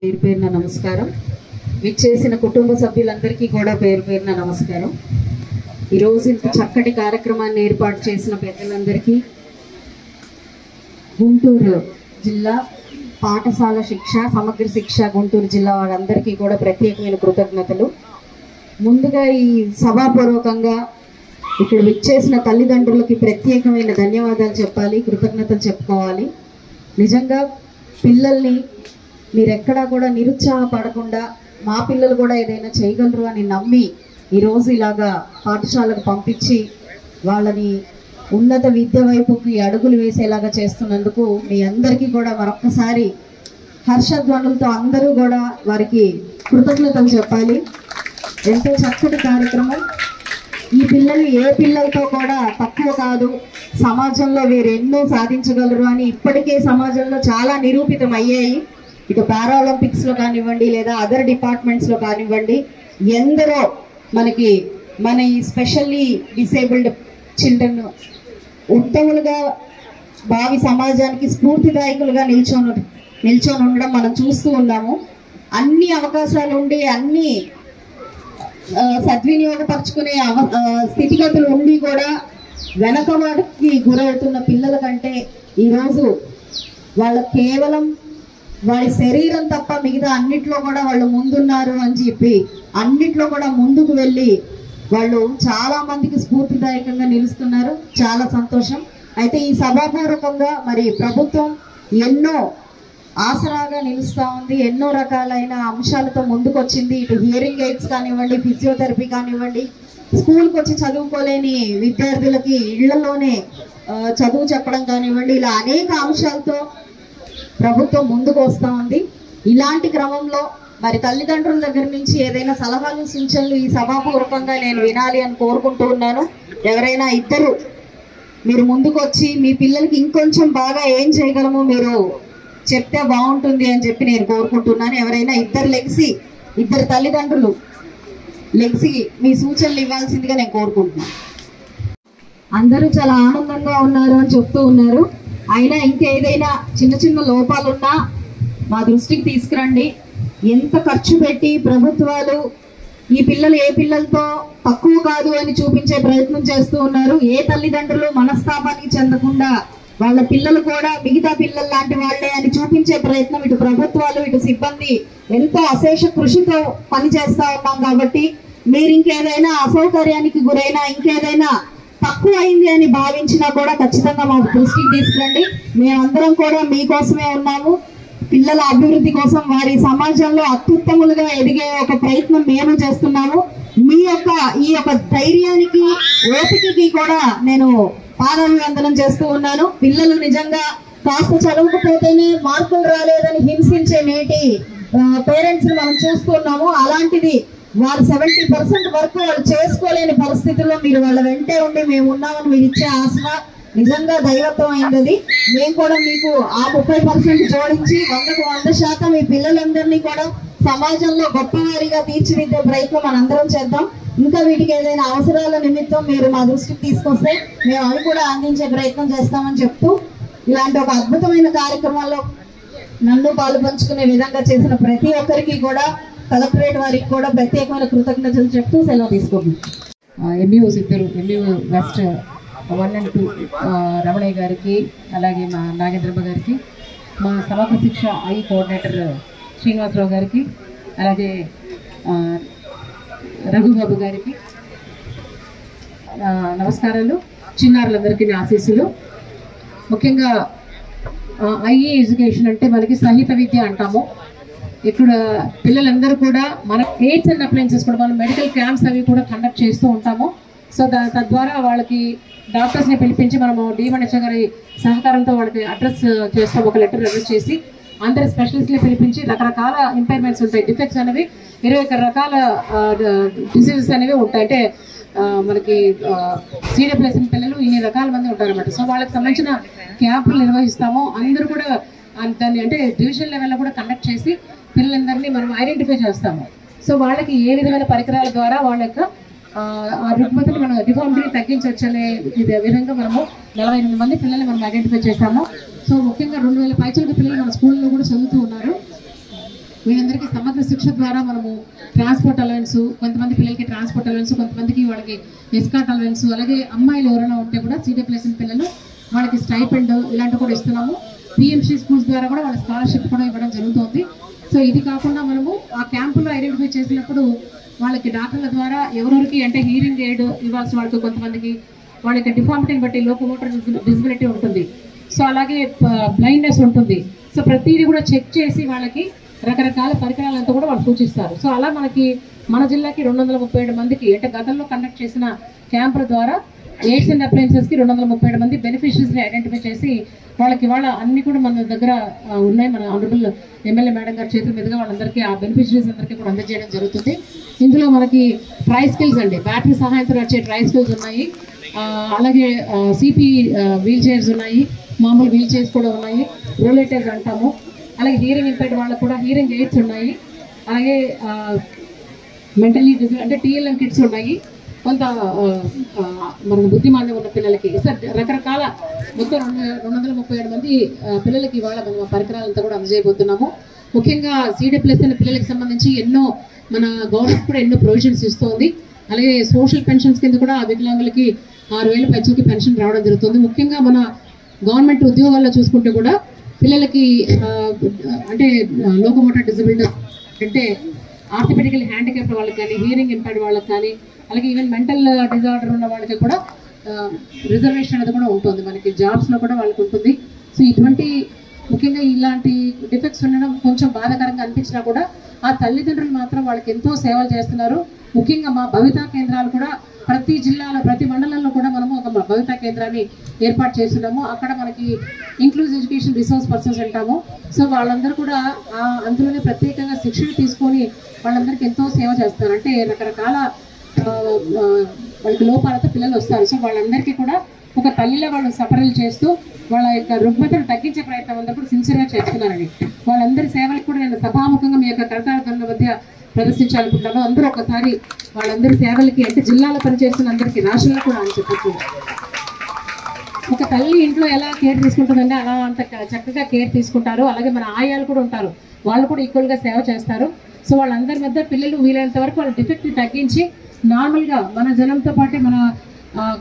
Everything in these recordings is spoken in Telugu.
పేరు పేరున నమస్కారం. విచ్చేసిన కుటుంబ సభ్యులందరికీ కూడా పేరు పేరున నమస్కారం. ఈరోజు ఇంత చక్కటి కార్యక్రమాన్ని ఏర్పాటు చేసిన పెద్దలందరికీ, గుంటూరు జిల్లా పాఠశాల శిక్ష సమగ్ర శిక్ష గుంటూరు జిల్లా వారందరికీ కూడా ప్రత్యేకమైన కృతజ్ఞతలు. ముందుగా ఈ సభాపూర్వకంగా ఇక్కడ విచ్చేసిన తల్లిదండ్రులకి ప్రత్యేకమైన ధన్యవాదాలు చెప్పాలి, కృతజ్ఞతలు చెప్పుకోవాలి. నిజంగా పిల్లల్ని మీరెక్కడా కూడా నిరుత్సాహపడకుండా మా పిల్లలు కూడా ఏదైనా చేయగలరు అని నమ్మి ఈరోజు ఇలాగా పాఠశాలకు పంపించి వాళ్ళని ఉన్నత విద్య వైపుకి అడుగులు వేసేలాగా చేస్తున్నందుకు మీ అందరికీ కూడా మరొక్కసారి హర్షధ్వనులతో అందరూ కూడా వారికి కృతజ్ఞతలు చెప్పాలి. ఎంతో చక్కటి కార్యక్రమం. ఈ పిల్లలు ఏ పిల్లలతో కూడా తక్కువ కాదు, సమాజంలో వీరు ఎన్నో సాధించగలరు అని ఇప్పటికే సమాజంలో చాలా నిరూపితం అయ్యాయి. ఇటు పారాలింపిక్స్లో కానివ్వండి, లేదా అదర్ డిపార్ట్మెంట్స్లో కానివ్వండి, ఎందరో మన ఈ స్పెషల్లీ డిసేబుల్డ్ చిల్డ్రన్ ఉత్తములుగా భావి సమాజానికి స్ఫూర్తిదాయకులుగా నిల్చొని ఉండడం మనం చూస్తూ ఉన్నాము. అన్ని అవకాశాలు ఉండి అన్ని సద్వినియోగపరుచుకునే స్థితిగతులు ఉండి కూడా వెనకబాటుకి గురవుతున్న పిల్లల కంటే ఈరోజు వాళ్ళ కేవలం వాడి శరీరం తప్ప మిగతా అన్నిట్లో కూడా వాళ్ళు ముందున్నారు అని చెప్పి అన్నిట్లో కూడా ముందుకు వెళ్ళి వాళ్ళు చాలా మందికి స్ఫూర్తిదాయకంగా నిలుస్తున్నారు. చాలా సంతోషం. అయితే ఈ సభాపూర్వకంగా మరి ప్రభుత్వం ఎన్నో ఆసరాగా నిలుస్తూ ఉంది, ఎన్నో రకాలైన అంశాలతో ముందుకొచ్చింది. ఇటు హియరింగ్ ఎయిడ్స్ కానివ్వండి, ఫిజియోథెరపీ కానివ్వండి, స్కూల్కి వచ్చి చదువుకోలేని విద్యార్థులకి ఇళ్లలోనే చదువు చెప్పడం కానివ్వండి, ఇలా అనేక అంశాలతో ప్రభుత్వం ముందుకు వస్తూ ఉంది. ఇలాంటి క్రమంలో మరి తల్లిదండ్రుల దగ్గర నుంచి ఏదైనా సలహాలు సూచనలు ఈ సభాపూర్వకంగా నేను వినాలి అని కోరుకుంటూ ఉన్నాను. ఎవరైనా ఇద్దరు మీరు ముందుకు వచ్చి మీ పిల్లలకి ఇంకొంచెం బాగా ఏం చేయగలమో మీరు చెప్తే బాగుంటుంది అని చెప్పి నేను కోరుకుంటున్నాను. ఎవరైనా ఇద్దరు తల్లిదండ్రులు లెగ్సి మీ సూచనలు ఇవ్వాల్సిందిగా నేను కోరుకుంటున్నాను. అందరూ చాలా ఆనందంగా ఉన్నారు అని చెప్తూ ఉన్నారు. అయినా ఇంకేదైనా చిన్న చిన్న లోపాలున్నా మా దృష్టికి తీసుకురండి. ఎంత ఖర్చు పెట్టి ప్రభుత్వాలు ఈ పిల్లలు ఏ పిల్లలతో తక్కువ కాదు అని చూపించే ప్రయత్నం చేస్తూ ఉన్నారు. ఏ తల్లిదండ్రులు మనస్తాపానికి చెందకుండా వాళ్ళ పిల్లలు కూడా మిగతా పిల్లల లాంటి వాళ్లే అని చూపించే ప్రయత్నం ఇటు ప్రభుత్వాలు ఇటు సిబ్బంది ఎంతో అశేష కృషితో పనిచేస్తా ఉన్నాం. కాబట్టి మీరు ఇంకేదైనా అసౌకర్యానికి గురైనా ఇంకేదైనా తక్కువ అయింది అని భావించినా కూడా ఖచ్చితంగా మా దృష్టికి తీసుకురండి. మేమందరం కూడా మీకోసమే ఉన్నాము. పిల్లల అభివృద్ధి కోసం వారి సమాజంలో అత్యుత్తములుగా ఎదిగే ఒక ప్రయత్నం మేము చేస్తున్నాము. మీ ఈ యొక్క ధైర్యానికి ఓపికకి కూడా నేను పాదాభివందనం చేస్తూ ఉన్నాను. పిల్లలు నిజంగా కాస్త చదవకపోతేనే మార్కులు రాలేదని హింసించే నేటి పేరెంట్స్ మనం చూస్తున్నాము. అలాంటిది వారు 70% వరకు వాళ్ళు చేసుకోలేని పరిస్థితుల్లో మీరు వాళ్ళ వెంటే ఉండి మేము ఉన్నామని మీరు ఇచ్చే ఆసన నిజంగా దైవత్వం అయింది. మేము కూడా మీకు ఆ 30% జోడించి 100% మీ పిల్లలందరినీ కూడా సమాజంలో గొప్పవారిగా తీర్చిదిద్దే ప్రయత్నం మనందరం చేద్దాం. ఇంకా వీటికి ఏదైనా అవసరాల నిమిత్తం మీరు మా దృష్టికి తీసుకొస్తే మేము అవి కూడా అందించే ప్రయత్నం చేస్తామని చెప్తూ, ఇలాంటి ఒక అద్భుతమైన కార్యక్రమాల్లో నన్ను పాలు పంచుకునే విధంగా చేసిన ప్రతి ఒక్కరికి కూడా కలెక్టరేట్ వారికి కూడా ప్రత్యేకమైన కృతజ్ఞతలు చెప్తూ సెలవు తీసుకుంటున్నాం. ఎంఈఓస్ ఇద్దరు, ఎంఈఓ వెస్ట్ 1 and 2 రమణయ్య గారికి, అలాగే మా నాగేంద్రమ్మ గారికి, మా సమగ్ర శిక్ష కోఆర్డినేటర్ శ్రీనివాసరావు గారికి, అలాగే రఘుబాబు గారికి నమస్కారాలు. చిన్నారులందరికీ నా ఆశీస్సులు. ముఖ్యంగా ఐఈ ఎడ్యుకేషన్ అంటే మనకి సహిత విద్య అంటాము. ఇక్కడ పిల్లలందరూ కూడా మన ఎయిడ్స్ అండ్ అప్లయన్సెస్ కూడా మనం మెడికల్ క్యాంప్స్ అవి కూడా కండక్ట్ చేస్తూ ఉంటాము. సో తద్వారా వాళ్ళకి డాక్టర్స్ని పిలిపించి మనము డిఎంహెచ్ఓ గారి సహకారంతో వాళ్ళకి అడ్రస్ చేస్తాం. ఒక లెటర్ అడ్రస్ చేసి అందరి స్పెషలిస్ట్ని పిలిపించి రకరకాల ఇంపైర్మెంట్స్ ఉంటాయి, డిఫెక్ట్స్ అనేవి 21 రకాల డిసీజెస్ అనేవి ఉంటాయి. అంటే మనకి సిడబ్ల్యూఎస్ పిల్లలు ఇన్ని రకాల మంది ఉంటారన్నమాట. సో వాళ్ళకి సంబంధించిన క్యాంపులు నిర్వహిస్తాము. అందరూ కూడా దాన్ని అంటే డివిజన్ లెవెల్లో కూడా కండక్ట్ చేసి పిల్లలందరినీ మనం ఐడెంటిఫై చేస్తాము. సో వాళ్ళకి ఏ విధమైన పరికరాల ద్వారా వాళ్ళ యొక్క ఆ రుగ్మతని మనం డిఫార్మిటీని తగ్గించవచ్చు అనే విధంగా మనము 48 మంది పిల్లల్ని మనం ఐడెంటిఫై చేస్తాము. సో ముఖ్యంగా 2000 పైచలకు పిల్లలు మన స్కూల్లో కూడా చదువుతూ ఉన్నారు. వీళ్ళందరికీ సమగ్ర శిక్ష ద్వారా మనము ట్రాన్స్పోర్ట్ అలవెన్స్, కొంతమంది పిల్లలకి ట్రాన్స్పోర్ట్ అలవెన్స్, కొంతమందికి వాళ్ళకి ఎస్కాట్ అలవెన్స్, అలాగే అమ్మాయిలు ఎవరైనా ఉంటే కూడా CWSN పిల్లలు వాళ్ళకి స్టైపెండ్ ఇలాంటివి కూడా ఇస్తున్నాము. PMC స్కూల్స్ ద్వారా కూడా వాళ్ళ స్కాలర్షిప్ కూడా ఇవ్వడం జరుగుతుంది. సో ఇది కాకుండా మనము ఆ క్యాంపులో ఐడెంటిఫై చేసినప్పుడు వాళ్ళకి డాక్టర్ల ద్వారా ఎవరెవరికి అంటే హీరింగ్ ఎయిడ్ ఇవ్వాల్సిన వాళ్ళకి, కొంతమందికి వాళ్ళకి డిఫార్మిటీని బట్టి లోకోమోటర్ డిజబిలిటీ ఉంటుంది, సో అలాగే బ్లైండ్నెస్ ఉంటుంది. సో ప్రతిదీ కూడా చెక్ చేసి వాళ్ళకి రకరకాల పరికరాలంతా కూడా వాళ్ళు సూచిస్తారు. సో అలా మనకి మన జిల్లాకి 237 మందికి అంటే గతంలో కండక్ట్ చేసిన క్యాంపుల ద్వారా ఎయిడ్స్ అండ్ అప్లయన్సెస్కి 237 మంది బెనిఫిషరీస్ని ఐడెంటిఫై చేసి వాళ్ళకి వాళ్ళ అన్ని కూడా మన దగ్గర ఉన్నాయి. మన ఆనరబుల్ ఎమ్మెల్యే మేడం గారి చేతుల మీదుగా వాళ్ళందరికీ ఆ బెనిఫిషరీస్ అందరికీ కూడా అందజేయడం జరుగుతుంది. ఇందులో మనకి ట్రై స్కిల్స్ అండి, బ్యాటరీ సహాయంతో వచ్చే ట్రై స్కిల్స్ ఉన్నాయి, అలాగే CP వీల్ చైర్స్ ఉన్నాయి, మామూలు వీల్ చైర్స్ కూడా ఉన్నాయి, రోలేటర్స్ అంటాము, అలాగే హీరింగ్ ఇంపైర్డ్ వాళ్ళకు కూడా హీరింగ్ ఎయిడ్స్ ఉన్నాయి, అలాగే మెంటలీ అంటే TLM కిట్స్ ఉన్నాయి, కొంత మన బుద్ధిమాంద్యం ఉన్న పిల్లలకి రకరకాల మొత్తం 237 మంది పిల్లలకి ఇవాళ మనం పరికరాలంతా కూడా అందజేయబోతున్నాము. ముఖ్యంగా CWSN పిల్లలకి సంబంధించి ఎన్నో మన గవర్నమెంట్ కూడా ఎన్నో ప్రొవిజన్స్ ఇస్తుంది. అలాగే సోషల్ పెన్షన్స్ కింద కూడా వికలాంగులకి 6,000 పైచలకి పెన్షన్ రావడం జరుగుతుంది. ముఖ్యంగా మన గవర్నమెంట్ ఉద్యోగాల్లో చూసుకుంటే కూడా పిల్లలకి అంటే లోకోమోటర్ డిజబిలిటీ అంటే ఆర్థోపెడికల్ హ్యాండిక్యాప్ వాళ్ళకి కానీ, హీరింగ్ ఇంపైర్డ్ వాళ్ళకి కానీ, అలాగే ఈవెన్ మెంటల్ డిజార్డర్ ఉన్న వాళ్ళకి కూడా రిజర్వేషన్ అనేది కూడా ఉంటుంది, మనకి జాబ్స్లో కూడా వాళ్ళకి ఉంటుంది. సో ఇటువంటి ముఖ్యంగా ఇలాంటి డిఫెక్ట్స్ ఉండడం కొంచెం బాధాకరంగా అనిపించినా కూడా ఆ తల్లిదండ్రులు మాత్రం వాళ్ళకి ఎంతో సేవలు చేస్తున్నారు. ముఖ్యంగా మా భవితా కేంద్రాలు కూడా ప్రతి జిల్లాలో ప్రతి మండలంలో కూడా మనము ఒక భవితా కేంద్రాన్ని ఏర్పాటు చేస్తున్నాము. అక్కడ మనకి ఇంక్లూజివ్ ఎడ్యుకేషన్ రిసోర్స్ పర్సన్స్ అంటాము. సో వాళ్ళందరూ కూడా అందులోనే ప్రత్యేకంగా శిక్షణ తీసుకొని వాళ్ళందరికీ ఎంతో సేవ చేస్తారు. అంటే రకరకాల వాళ్ళకి లోపాలతో పిల్లలు వస్తారు. సో వాళ్ళందరికీ కూడా ఒక తల్లిలో వాళ్ళు సఫరీలు చేస్తూ వాళ్ళ యొక్క రుగ్మతను తగ్గించే ప్రయత్నం అందరూ కూడా సిన్సియర్గా చేస్తున్నారండి. వాళ్ళందరి సేవలకు కూడా నేను సభాముఖంగా మీ యొక్క కరతాళ మధ్య ప్రదర్శించాలనుకుంటాను. అందరూ ఒకసారి వాళ్ళందరి సేవలకి అంటే జిల్లాలో పనిచేస్తున్న అందరికీ రాష్ట్రంలో కూడా అని చెప్పచ్చు. ఒక తల్లి ఇంట్లో ఎలా కేర్ తీసుకుంటుందంటే అలా అంత చక్కగా కేర్ తీసుకుంటారు. అలాగే మన ఆయాలు కూడా ఉంటారు, వాళ్ళు కూడా ఈక్వల్గా సేవ చేస్తారు. సో వాళ్ళందరి మధ్య పిల్లలు వీలైనంత వరకు వాళ్ళ డిఫెక్ట్ని తగ్గించి నార్మల్గా మన జనంతో పాటే మన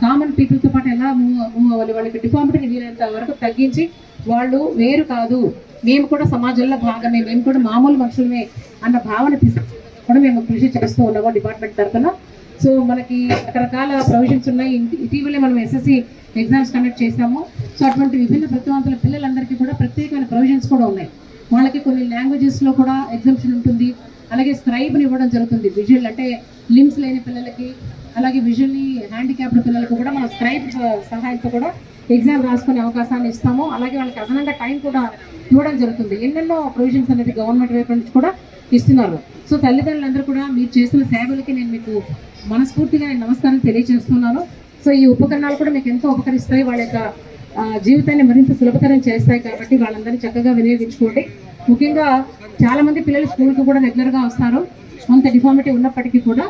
కామన్ పీపుల్తో పాటు ఎలా మూవ్ అవ్వాలి, వాళ్ళకి డిఫార్మిటీని వీలైనంత వరకు తగ్గించి వాళ్ళు వేరు కాదు, మేము కూడా సమాజంలో భాగమే, మేము కూడా మామూలు మనుషులమే అన్న భావన కూడా మేము కృషి చేస్తూ ఉన్నాము డిపార్ట్మెంట్ తరఫున. సో మనకి రకరకాల ప్రొవిజన్స్ ఉన్నాయి. ఇటీవలే మనం SSC ఎగ్జామ్స్ కండక్ట్ చేసాము. సో అటువంటి విభిన్న ప్రతిభావంతుల పిల్లలందరికీ కూడా ప్రత్యేకమైన ప్రొవిజన్స్ కూడా ఉన్నాయి. వాళ్ళకి కొన్ని లాంగ్వేజెస్లో కూడా ఎగ్జామ్షన్ ఉంటుంది. అలాగే స్క్రైబ్ని ఇవ్వడం జరుగుతుంది. విజువల్ అంటే లిమ్స్ లేని పిల్లలకి, అలాగే విజువల్లీ హ్యాండిక్యాప్డ్ పిల్లలకు కూడా మన స్క్రైబ్ సహాయంతో కూడా ఎగ్జామ్ రాసుకునే అవకాశాన్ని ఇస్తాము. అలాగే వాళ్ళకి అదనంగా టైం కూడా ఇవ్వడం జరుగుతుంది. ఎన్నెన్నో ప్రొవిజన్స్ అనేది గవర్నమెంట్ వైపు నుంచి కూడా ఇస్తున్నారు. సో తల్లిదండ్రులందరూ కూడా మీరు చేస్తున్న సేవలకి నేను మీకు మనస్ఫూర్తిగా నేను నమస్కారం తెలియజేస్తున్నాను. సో ఈ ఉపకరణాలు కూడా మీకు ఎంతో ఉపకరిస్తాయి, వాళ్ళ యొక్క జీవితాన్ని మరింత సులభతరం చేస్తాయి. కాబట్టి వాళ్ళందరినీ చక్కగా వినియోగించుకోండి. ముఖ్యంగా చాలామంది పిల్లలు స్కూల్కి కూడా రెగ్యులర్గా వస్తారు, కొంత డిఫార్మిటీ ఉన్నప్పటికీ కూడా.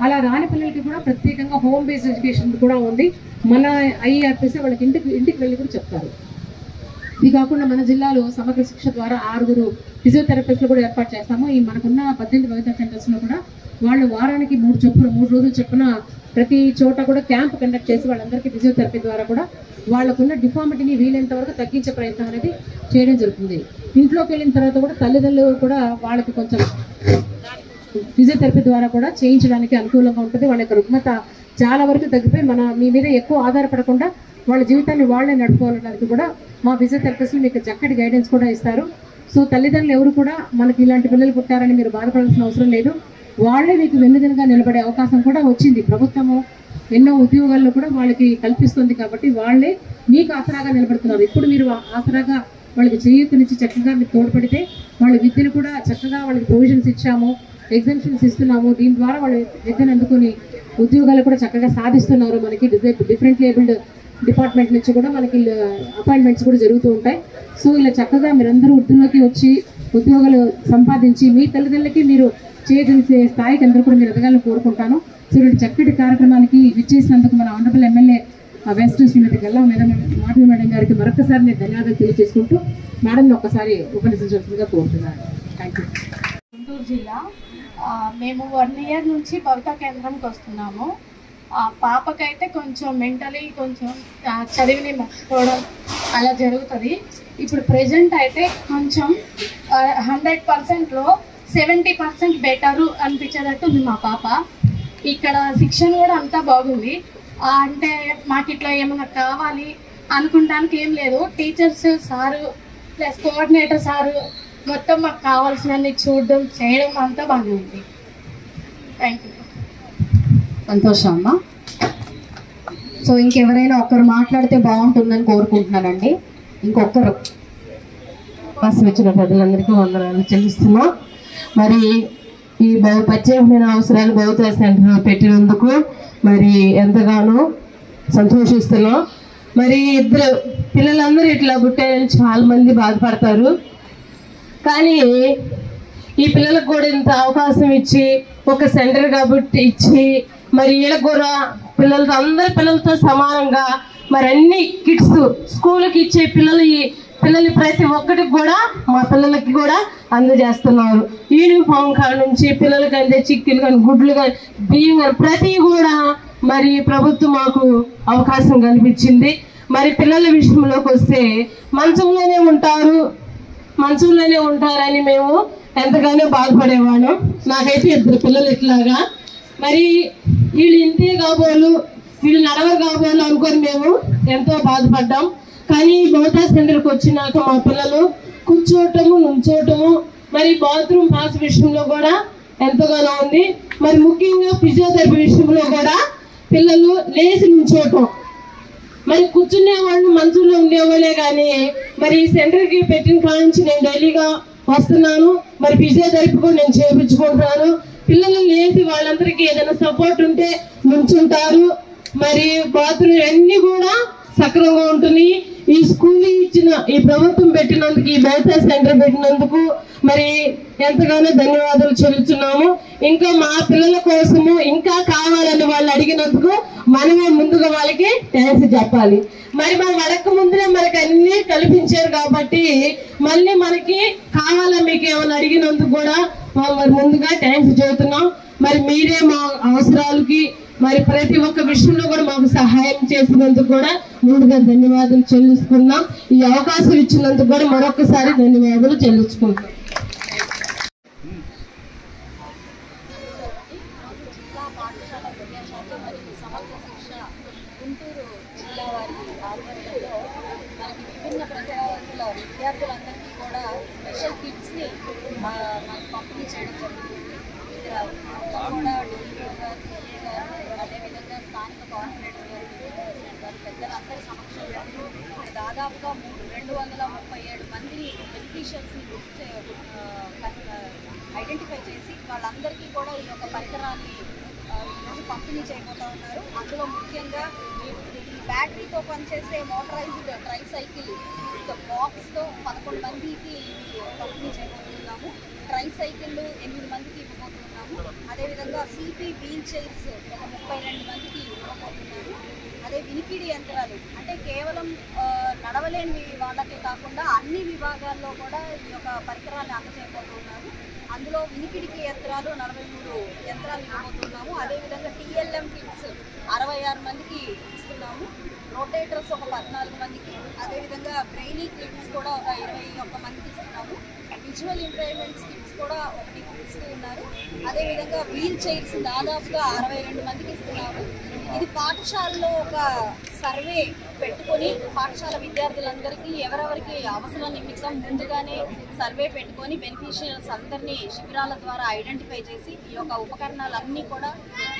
అలా రాని పిల్లలకి కూడా ప్రత్యేకంగా హోమ్ బేస్డ్ ఎడ్యుకేషన్ కూడా ఉంది. మన IERPC వాళ్ళకి ఇంటికి వెళ్ళి కూడా చెప్తారు. ఇది కాకుండా మన జిల్లాలో సమగ్ర శిక్ష ద్వారా 6 ఫిజియోథెరపిస్టులు కూడా ఏర్పాటు చేస్తాము. ఈ మనకున్న 18 భవితా సెంటర్స్లో కూడా వాళ్ళు వారానికి 3 రోజులు చొప్పున ప్రతి చోట కూడా క్యాంప్ కండక్ట్ చేసి వాళ్ళందరికీ ఫిజియోథెరపీ ద్వారా కూడా వాళ్ళకున్న డిఫార్మిటీని వీలైనంత వరకు తగ్గించే ప్రయత్నం అనేది చేయడం జరుగుతుంది. ఇంట్లోకి వెళ్ళిన తర్వాత కూడా తల్లిదండ్రులు కూడా వాళ్ళకి కొంచెం ఫిజియోథెరపీ ద్వారా కూడా చేయించడానికి అనుకూలంగా ఉంటుంది. వాళ్ళ యొక్క రుగ్మత చాలా వరకు తగ్గిపోయి మీ మీద ఎక్కువ ఆధారపడకుండా వాళ్ళ జీవితాన్ని వాళ్ళే నడుపుకోవడానికి కూడా మా ఫిజియోథెరపిస్టులు మీకు చక్కటి గైడెన్స్ కూడా ఇస్తారు. సో తల్లిదండ్రులు ఎవరు కూడా మనకి ఇలాంటి పిల్లలు పుట్టారని మీరు బాధపడాల్సిన అవసరం లేదు. వాళ్ళే మీకు వెన్నుదన్నుగా నిలబడే అవకాశం కూడా వచ్చింది. ప్రభుత్వము ఎన్నో ఉద్యోగాల్లో కూడా వాళ్ళకి కల్పిస్తుంది. కాబట్టి వాళ్ళే మీకు ఆసరాగా నిలబడుతున్నారు. ఇప్పుడు మీరు ఆసరాగా వాళ్ళకి చేయూతనిచ్చి చక్కగా మీకు తోడ్పడితే వాళ్ళ విద్యను కూడా చక్కగా వాళ్ళకి ప్రొవిజన్స్ ఇచ్చాము, ఎగ్జామ్షన్స్ ఇస్తున్నాము. దీని ద్వారా వాళ్ళు విద్యను అందుకుని ఉద్యోగాలు కూడా చక్కగా సాధిస్తున్నారు. మనకి డిఫరెంట్ లేబుల్డ్ డిపార్ట్మెంట్ నుంచి కూడా మనకి అపాయింట్మెంట్స్ కూడా జరుగుతూ ఉంటాయి. సో ఇలా చక్కగా మీరందరూ వృద్ధిలోకి వచ్చి ఉద్యోగాలు సంపాదించి మీ తల్లిదండ్రులకి మీరు చేసే స్థాయికి అందరూ కూడా మీరు ఎదగాలని కోరుకుంటాను. సో ఇటువంటి చక్కటి కార్యక్రమానికి విచ్చేసినందుకు మన ఆనరబుల్ ఎమ్మెల్యే వెస్ట్ శ్రీమతి గల్లా మాధవి మేడం గారికి మరొకసారి నేను ధన్యవాదాలు తెలియజేసుకుంటూ మేడంని ఒక్కసారి ఉపన్యసించాల్సిందిగా కోరుతున్నాను. Thank you. గుంటూరు జిల్లా. మేము 1 ఇయర్ నుంచి భవితా కేంద్రంకి వస్తున్నాము. పాపకైతే కొంచెం మెంటలీ కొంచెం చదివిని మర్చిపోవడం అలా జరుగుతుంది. ఇప్పుడు ప్రెజెంట్ అయితే కొంచెం 100%లో 70% బెటరు అనిపించేటట్టు ఉంది మా పాప. ఇక్కడ శిక్షణ కూడా అంతా బాగుంది. అంటే మాకు ఇట్లా ఏమైనా కావాలి అనుకుంటానికి ఏం లేదు. Teachers sir plus coordinator sir మొత్తం మాకు కావాల్సినన్ని చూడడం చేయడం అంతా బాగానే ఉంది. Thank you. సంతోషం అమ్మా. సో ఇంకెవరైనా ఒక్కరు మాట్లాడితే బాగుంటుందని కోరుకుంటున్నానండి. ఇంకొకరు అవకాశం ఇచ్చిన ప్రజలందరికీ వందనాలు చెల్లిస్తున్నాం. మరి ఈ ప్రత్యేకమైన అవసరాలు భవితా సెంటర్ పెట్టినందుకు మరి ఎంతగానో సంతోషిస్తున్నాం. మరి ఇద్దరు పిల్లలందరూ ఇట్లా పుట్టారని చాలా మంది బాధపడతారు. కానీ ఈ పిల్లలకు కూడా ఇంత అవకాశం ఇచ్చి ఒక సెంటర్ కాబట్టి ఇచ్చి మరి వీళ్ళకి కూడా పిల్లలతో అందరి పిల్లలతో సమానంగా మరి అన్ని కిట్స్ స్కూల్కి ఇచ్చే పిల్లలు ప్రతి ఒక్కటికి కూడా మా పిల్లలకి కూడా అందజేస్తున్నారు. యూనిఫామ్ కాడ నుంచి పిల్లలకి అందే చిక్కులు కానీ గుడ్లు కానీ బియ్యం కానీ ప్రతి కూడా మరి ప్రభుత్వం మాకు అవకాశం కల్పించింది. మరి పిల్లల విషయంలోకి వస్తే మంచంలోనే ఉంటారని మేము ఎంతగానో బాధపడేవాళ్ళం. నాకైతే 2 పిల్లలు ఇట్లాగా మరి వీళ్ళు ఇంతే కాబోలు వీళ్ళు నడవరు కాబోలు అనుకొని మేము ఎంతో బాధపడ్డాం. కానీ భవితా సెంటర్కి వచ్చినాక మా పిల్లలు కూర్చోవటము నుంచోవటము మరి బాత్రూమ్ పాస్ విషయంలో కూడా ఎంతగానో ఉంది. మరి ముఖ్యంగా ఫిజియోథెరపీ విషయంలో కూడా పిల్లలు లేచి నుంచోవటం మరి కూర్చునే వాళ్ళు మంచంలో ఉండేవాళ్ళే. కానీ మరి ఈ సెంటర్కి పెట్టిన కాడ నుంచి నేను డైలీగా వస్తున్నాను. మరి ఫిజియోథెరపీ కూడా నేను చేయించుకుంటున్నాను. పిల్లలు లేచి వాళ్ళందరికీ ఏదైనా సపోర్ట్ ఉంటే నుంచుంటారు. మరి బాత్రూమ్ అన్నీ కూడా సక్రమంగా ఉంటుంది. ఈ స్కూల్ ఇచ్చిన ఈ ప్రభుత్వం పెట్టినందుకు ఈ భవితా సెంటర్ పెట్టినందుకు మరి ఎంతగానో ధన్యవాదాలు చెల్లిస్తున్నాము. ఇంకా మా పిల్లల కోసము ఇంకా కావాలని వాళ్ళు అడిగినందుకు మనమే ముందుగా వాళ్ళకి థ్యాంక్స్ చెప్పాలి. మరి మనం అడగక ముందునే మనకి అన్ని కల్పించారు కాబట్టి మళ్ళీ మనకి కావాలా మీకు ఏమైనా అడిగినందుకు కూడా మరి ముందుగా థ్యాంక్స్ చెబుతున్నాం. మరి మీరే మా అవసరాలకి మరి ప్రతి ఒక్క విషయంలో కూడా మాకు సహాయం చేసినందుకు కూడా ముందుగా ధన్యవాదాలు చెల్లిస్తున్నాం. ఈ అవకాశం ఇచ్చినందుకు కూడా మరొకసారి ధన్యవాదాలు చెల్లించుకుంటాం. గుంటూరు జిల్లా వారి ఆధ్వర్యంలో మనకి విభిన్న ప్రజల విద్యార్థులందరికీ కూడా స్పెషల్ కిట్స్ని మనకు పంపిణీ చేయడం జరుగుతుంది. ఇక్కడ కూడా డీఈఓ గారు, డిఏ గారు, అదేవిధంగా స్థానిక కోఆర్డినేటర్ గారు, ప్రెసిడెంట్ గారు, పెద్దలందరి సమక్షంలో దాదాపుగా 237 మందిని బెనిఫిషియర్స్ని ఐడెంటిఫై చేసి వాళ్ళందరికీ కూడా ఈ యొక్క పరికరాన్ని ఈరోజు పంపిణీ చేయబోతూ ఉన్నారు. అందులో ముఖ్యంగా ఈ బ్యాటరీతో పనిచేసే మోటరైజ్డ్ ట్రైసైకిల్ బాక్స్తో 11 మందికి పంపిణీ చేయబోతున్నాము. ట్రైసైకిళ్ళు 8 మందికి ఇవ్వబోతున్నాము. అదేవిధంగా సిపి వీల్ చైర్స్ ఒక 32 మందికి ఇవ్వబోతున్నాము. అదే వినికిడి యంత్రాలు అంటే కేవలం నడవలేని వాళ్ళకే కాకుండా అన్ని విభాగాల్లో కూడా ఈ యొక్క పరికరాన్ని అందజేయబోతున్నారు. అందులో వినికిడికి యంత్రాలు 43 యంత్రాలు ఇవ్వబోతున్నాము. అదేవిధంగా టీఎల్ఎం కిట్స్ 66 మందికి ఇస్తున్నాము. రొటేటర్స్ ఒక 14 మందికి, అదేవిధంగా బ్రెయినీ కిట్స్ కూడా ఒక 21 మందికి ఇస్తున్నాము. విజువల్ ఇంపైర్మెంట్స్ కిట్స్ కూడా 1 ఇస్తూ ఉన్నారు. అదేవిధంగా వీల్ చైర్స్ దాదాపుగా 62 మందికి ఇస్తున్నారు. ఇది పాఠశాలలో ఒక సర్వే పెట్టుకొని పాఠశాల విద్యార్థులందరికీ ఎవరెవరికి అవసరం నిమిత్తం ముందుగానే సర్వే పెట్టుకొని బెనిఫిషియర్స్ అందరినీ శిబిరాల ద్వారా ఐడెంటిఫై చేసి ఈ యొక్క ఉపకరణాలన్నీ కూడా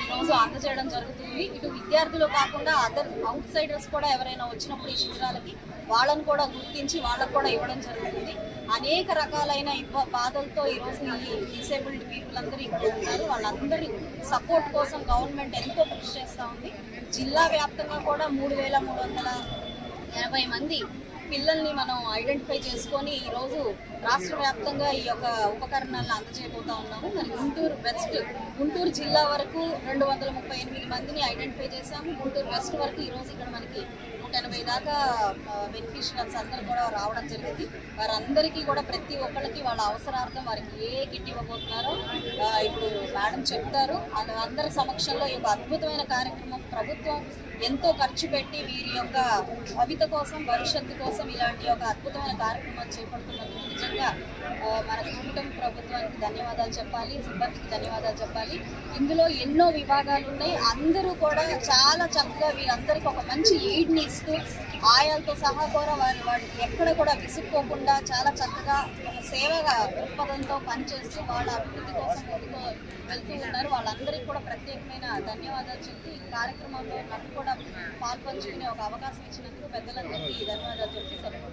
ఈరోజు అందజేయడం జరుగుతుంది. ఇటు విద్యార్థులు కాకుండా అదర్ అవుట్ సైడర్స్ కూడా ఎవరైనా వచ్చినప్పుడు ఈ శిబిరాలకి వాళ్ళని కూడా గుర్తించి వాళ్ళకు కూడా ఇవ్వడం జరుగుతుంది. అనేక రకాలైన బాధలతో ఈరోజు ఈ డిసేబుల్డ్ పీపుల్ అందరూ ఇక్కడ ఉన్నారు. వాళ్ళందరి సపోర్ట్ కోసం గవర్నమెంట్ ఎంతో కృషి చేస్తూ ఉంది. జిల్లా వ్యాప్తంగా కూడా 3380 మంది పిల్లల్ని మనం ఐడెంటిఫై చేసుకొని ఈరోజు రాష్ట్ర వ్యాప్తంగా ఈ యొక్క ఉపకరణాలను అందజేయబోతూ ఉన్నాము. మరి గుంటూరు జిల్లా వరకు 238 మందిని ఐడెంటిఫై చేశాము. గుంటూరు వెస్ట్ వరకు ఈరోజు ఇక్కడ మనకి 180 దాకా బెనిఫిషియర్స్ అందరూ కూడా రావడం జరిగింది. వారందరికీ కూడా ప్రతి ఒక్కరికి వాళ్ళ అవసరార్థం వారికి ఏ కిట్ ఇవ్వబోతున్నారో ఇప్పుడు మేడం చెప్తారు. అందరి సమక్షంలో ఈ అద్భుతమైన కార్యక్రమం ప్రభుత్వం ఎంతో ఖర్చు పెట్టి వీరి యొక్క భవిత కోసం భవిష్యత్తు కోసం ఇలాంటి ఒక అద్భుతమైన కార్యక్రమాలు చేపడుతున్నందుకు నిజంగా మన కూటమి ప్రభుత్వానికి ధన్యవాదాలు చెప్పాలి, సిబ్బందికి ధన్యవాదాలు చెప్పాలి. ఇందులో ఎన్నో విభాగాలు ఉన్నాయి. అందరూ కూడా చాలా చక్కగా వీరందరికీ ఒక మంచి ఎయిడ్ని ఇస్తూ ఆయాలతో సహా కూడా వాళ్ళు ఎక్కడ కూడా విసుక్కోకుండా చాలా చక్కగా ఒక సేవగా దృక్పథంతో పనిచేస్తూ వాళ్ళ అభివృద్ధి కోసం వెళ్తూ ఉన్నారు. వాళ్ళందరికీ కూడా ప్రత్యేకమైన ధన్యవాదాలు చెప్పి ఈ కార్యక్రమంలో నన్ను కూడా పాల్పంచుకునే ఒక అవకాశం ఇచ్చినందుకు పెద్దలందరికీ ధన్యవాదాలు చెప్పి సెలవు.